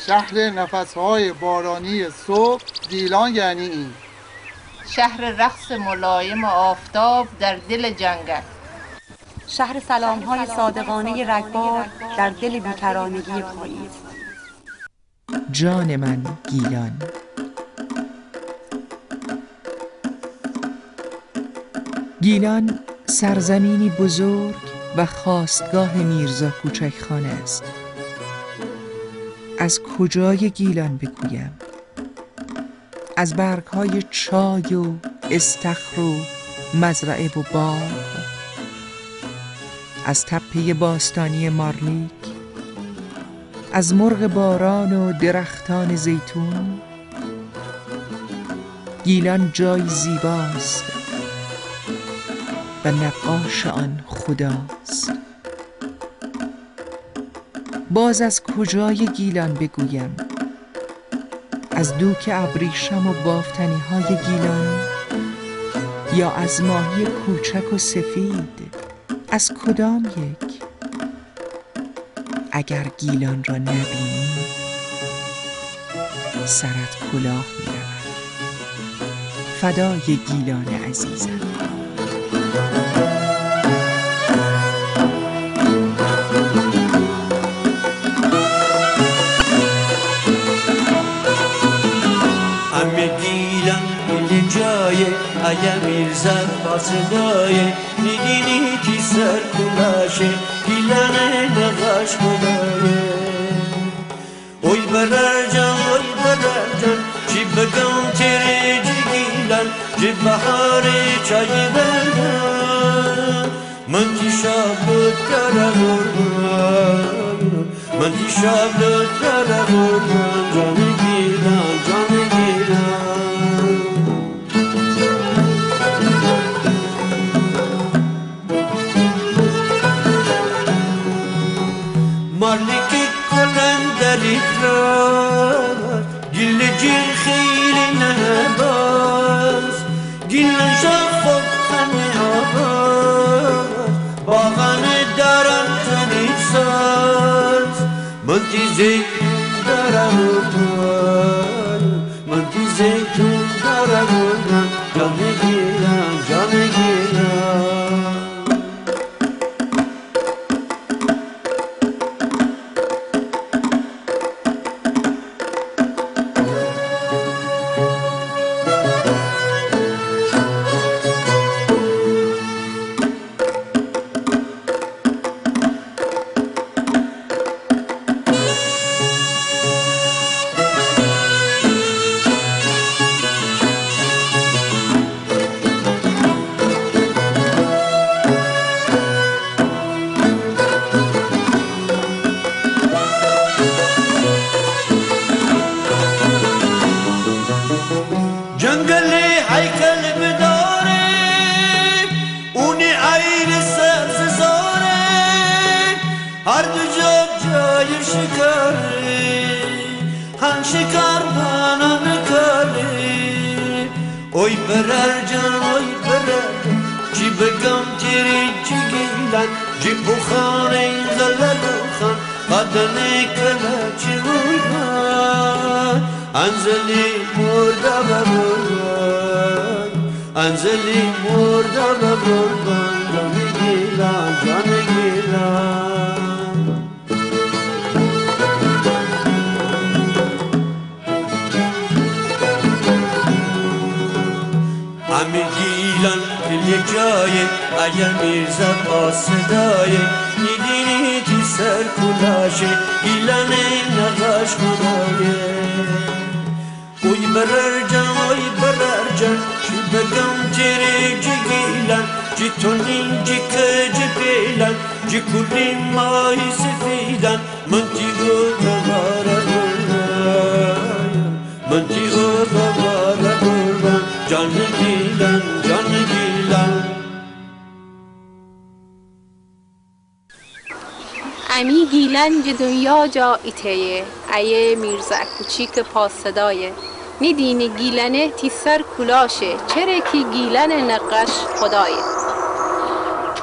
شهر نفسهای بارانی صبح گیلان یعنی این. شهر رقص ملایم آفتاب در دل جنگل. شهر سلام‌های صادقانه رگبار در دل بی‌کرانگی پاییز. جان من گیلان. گیلان سرزمینی بزرگ و خاستگاه میرزا کوچکخان است. از کجای گیلان بگویم؟ از برگ‌های چای و استخر و مزرعه و باغ، از تپه باستانی مارلیک، از مرغ باران و درختان زیتون. گیلان جای زیباست و نقاش آن خداست. باز از کجای گیلان بگویم؟ از دوک ابریشم و بافتنی های گیلان، یا از ماهی کوچک و سفید؟ از کدام یک؟ اگر گیلان را نبینی سرت کلاه می رود. فدای گیلان عزیزم. ایا میرزا فاصله میدینی کی سر کلاشه گیلان نقاش خدایه. اوی برجان چی بگم تیره گیلان چی بهار چای بردن من تی شابلوت کارا بردن من تی شابلوت کارا بردن جان گیلان جان گیلان. مالکی کلندری کرد گل جیل خیلی نباز گل شفق خنه آباز باغان دارم تنید ساز من تی زیتون دارم من تی زیتون دارم جان گیلان جان گیلان. Oy berercan Ci begam tiri ci gilan Ci bukhane zalal khan Qadne kala ci gulhan Anzali murda baburban Anzali murda baburban Jani gilan jani gilan. همه گیلان دل جای ایا میرزا صدای میدینی تی سر کلاشه گیلان نقاش خدایه. اوی بررجان چی بگم تیره جی گیلان جی تونین جی کج پیلان جی کلی ماهی سفیدان من تی غوغواره قربان من تی غوغواره قربان جان گیلان جان گیلان. امی گیلن ج دنیا جا ایتیه ایه میرزا کوچیک پاس صدایه میدینی گیلنه تی سر کلاشه چره کی گیلن نقش خدایه.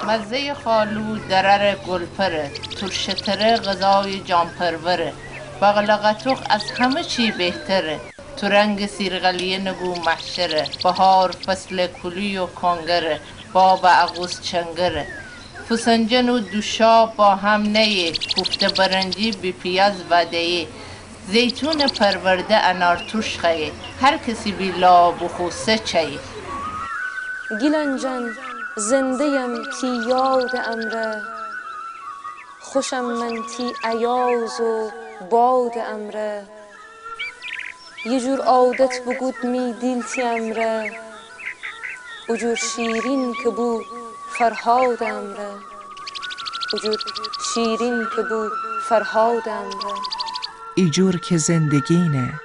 مزه خالو درر گلپره ترشتره غذای جانپروره. بغلقتوخ از همه چی بهتره. تو رنگ سیرغلیه نگو محشره. بهار فصل کلی و کانگره. باب عقوس چنگره. فسنجان و دوشا با هم نیه. کوفته برنجی بی پیاز ودهیه. زیتون پرورده انار توش خیه. هر کسی بی لاب و خوسه چیه. گیلان جان زنده‌ام تی یاد امره، خوشم من تی ایاز و باد امره. یه جور عادت بگود می دیل تی امره، اجور شیرین که بود فرهاد امره، اجور شیرین که بود فرهاد امره. ایجور که زندگی نه،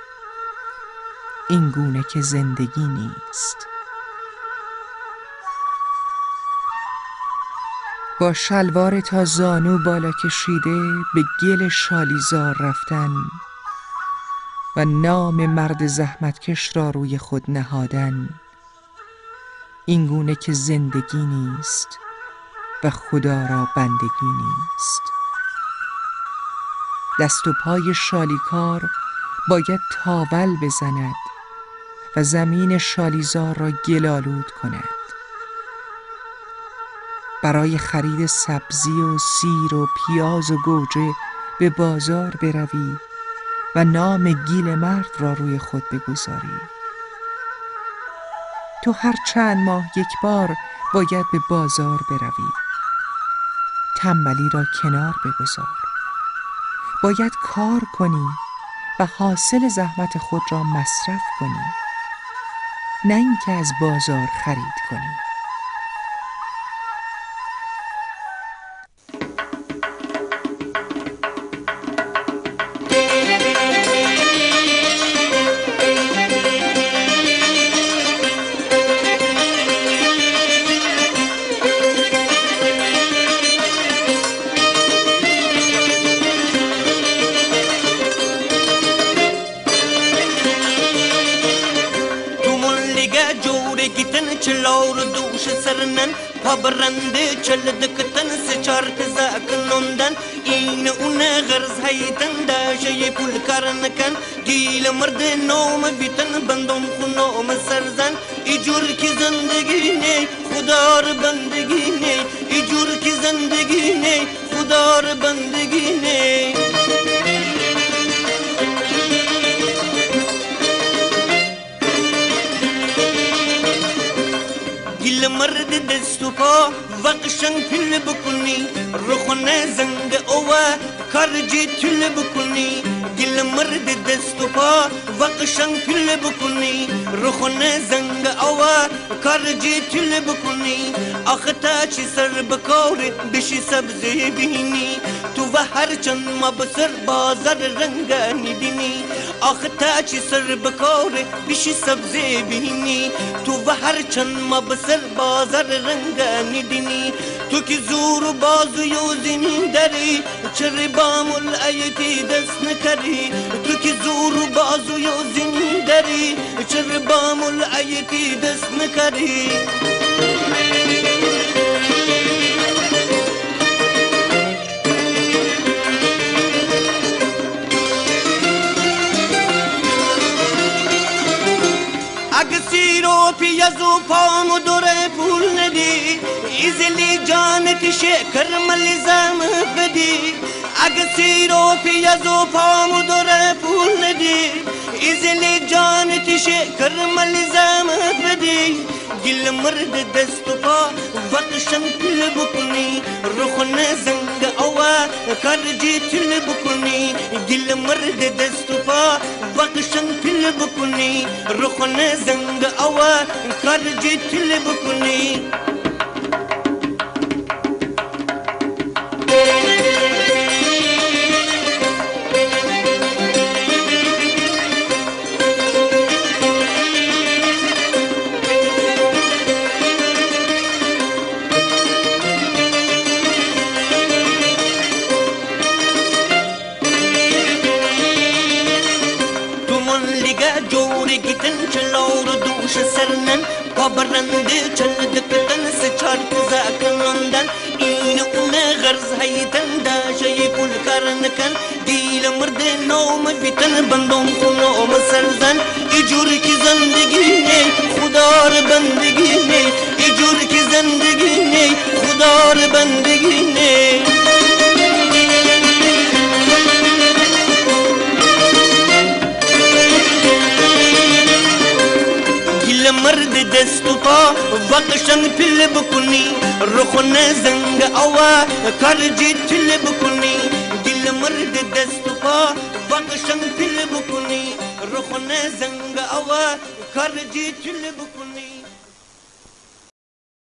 این گونه که زندگی نیست. با شلوار تا زانو بالا کشیده به گل شالیزار رفتن و نام مرد زحمتکش را روی خود نهادن، این گونه که زندگی نیست و خدا را بندگی نیست. دست و پای شالیکار باید تاول بزند و زمین شالیزار را گل‌آلود کند. برای خرید سبزی و سیر و پیاز و گوجه به بازار بروی و نام گیل مرد را روی خود بگذاری. تو هر چند ماه یک بار باید به بازار بروی. تنبلی را کنار بگذار. باید کار کنی و حاصل زحمت خود را مصرف کنی، نه اینکه از بازار خرید کنی. چلور دوش سرنن پابرنده چل دکتن سچار تزاک نوندن این اون غرز هیتن داشه پول کارنکن گیل مرد نوم بیتن بندم خونوم سرزن ایجور کی زندگی نه خدا را بندگی نه ایجور کی زندگی نه خدا را بندگی نه. گیل مرد دستو پا وقشن پل بکنی رخونه زنگ اوه کارجی تل بکنی. گیل مرد دستو پا وقشن پل بکنی رخونه زنگ اوه کارجی تل بکنی. آختا چی سر بکاری بشی سبزی بینی تو و هر چند ما بسر بازار رنگانی بینی. آختا چی سر بکاری بشی سبزی بینی تو و هر چند ما بسر بازار رنگانی بینی. تو که زور و بازو یوزین داری چرا بامول ایتی دست نکری. تو که زور و بازو یوزین داری چرا بامول ایتی دست نکری. اگه سیرو پیازو پامو دوره پول ندی ایزلی جانت شکر ملی زمت بدی. اگه سیرو پیازو پامو دوره پول ندی ایزلی جانت شکر ملی زمت بدی. گل مرد دست پا وقشن پل بکنی رخونه زنگ اوه کارجی تل بکنی. گل مرد دست پا وقشن پل بکنی رخونه زنگ اوه کارجی تل بکنی. پابرنده چل دکتن سچار تزاک نوندن این اون غرز هیتن داشی کل کارن کن گیل مرد نوم بیتن بندم خونم سرزن ایجور کی زندگی نه خدا رو بندگی نه ایجور کی زندگی نه خدا رو بندگی نه مرد دست و پا وقشن پل بکنی رخون زنگ آوا کرجی تل بکنی دل مرد دست و پا وقشن پل بکنی رخون زنگ آوا کرجی تل بکنی